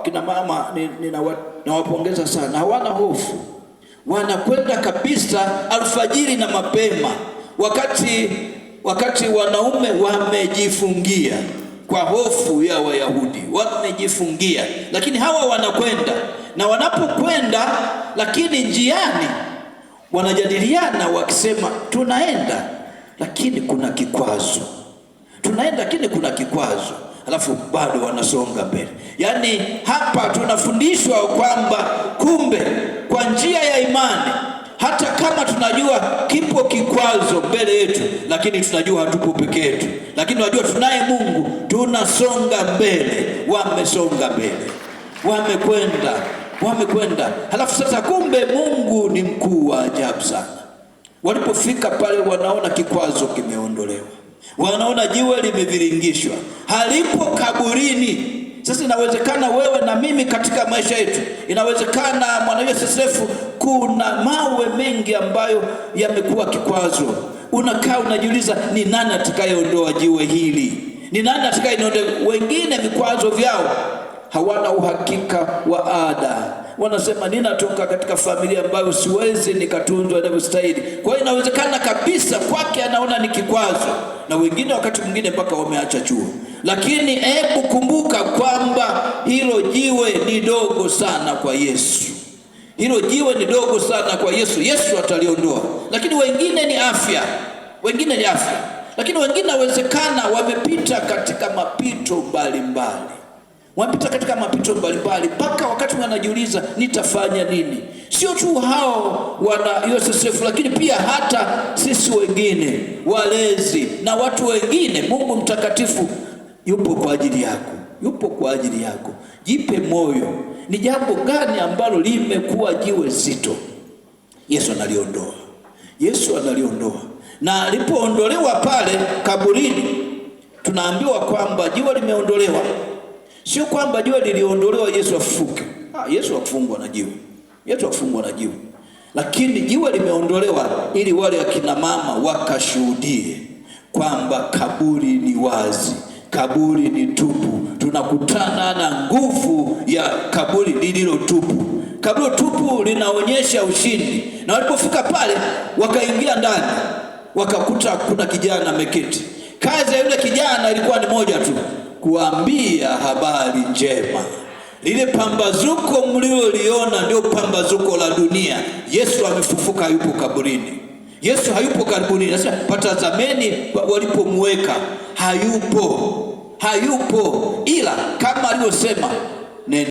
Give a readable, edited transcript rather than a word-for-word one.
kina mama nawapongeza sana, hawana hofu, wanakwenda kabisa alfajiri na mapema, wakati wanaume wamejifungia kwa hofu ya Wayahudi, wamejifungia, lakini hawa wanakwenda. Na wanapokwenda, lakini njiani wanajadiliana wakisema, tunaenda lakini kuna kikwazo, tunaenda lakini kuna kikwazo, alafu bado wanasonga mbele. Yaani hapa tunafundishwa kwamba kumbe kwa njia ya imani, hata kama tunajua kipo kikwazo mbele yetu, lakini tunajua hatupo peke yetu, lakini tunajua tunaye Mungu, tunasonga mbele. Wamesonga mbele, wamekwenda. Halafu sasa kumbe Mungu ni mkuu wa ajabu sana. Walipofika pale, wanaona kikwazo kimeondolewa, wanaona jiwe limeviringishwa, halipo kaburini. Sasa inawezekana wewe na mimi katika maisha yetu, inawezekana mwanawe Yosefu, kuna mawe mengi ambayo yamekuwa kikwazo. Unakaa unajiuliza, ni nani atakayeondoa jiwe hili? Ni nani atakayeondoa? Wengine vikwazo vyao hawana uhakika wa ada. Wanasema, ninatoka katika familia ambayo siwezi nikatunzwa inavyostahili. Kwa hiyo inawezekana kabisa kwake anaona ni kikwazo, na wengine wakati mwingine mpaka wameacha chuo. Lakini hebu kumbuka kwamba hilo jiwe ni dogo sana kwa Yesu. Hilo jiwe ni dogo sana kwa Yesu. Yesu ataliondoa. Lakini wengine ni afya. Lakini wengine inawezekana wamepita katika mapito mbalimbali. Mpaka wakati wanajiuliza, nitafanya nini? Sio tu hao wana Yosefu, lakini pia hata sisi wengine, walezi na watu wengine. Mungu mtakatifu yupo kwa ajili yako. Jipe moyo. Ni jambo gani ambalo limekuwa jiwe zito? Yesu analiondoa. Na alipoondolewa pale kaburini, tunaambiwa kwamba jiwe limeondolewa. Sio kwamba jiwe liliondolewa Yesu afufuke. Yesu hakufungwa na jiwe. Lakini jiwe limeondolewa ili wale akina mama wakashuhudie kwamba kaburi ni wazi, kaburi ni tupu. Tunakutana na nguvu ya kaburi lililo tupu. Kaburi tupu linaonyesha ushindi. Na walipofika pale, wakaingia ndani, wakakuta kuna kijana ameketi. Kazi ya yule kijana ilikuwa ni moja tu, kuambia habari njema. Lile pambazuko mlioliona ndio pambazuko la dunia. Yesu amefufuka, hayupo kaburini. Yesu hayupo kaburini. Sasa patazameni walipomweka, hayupo. Ila kama alivyosema,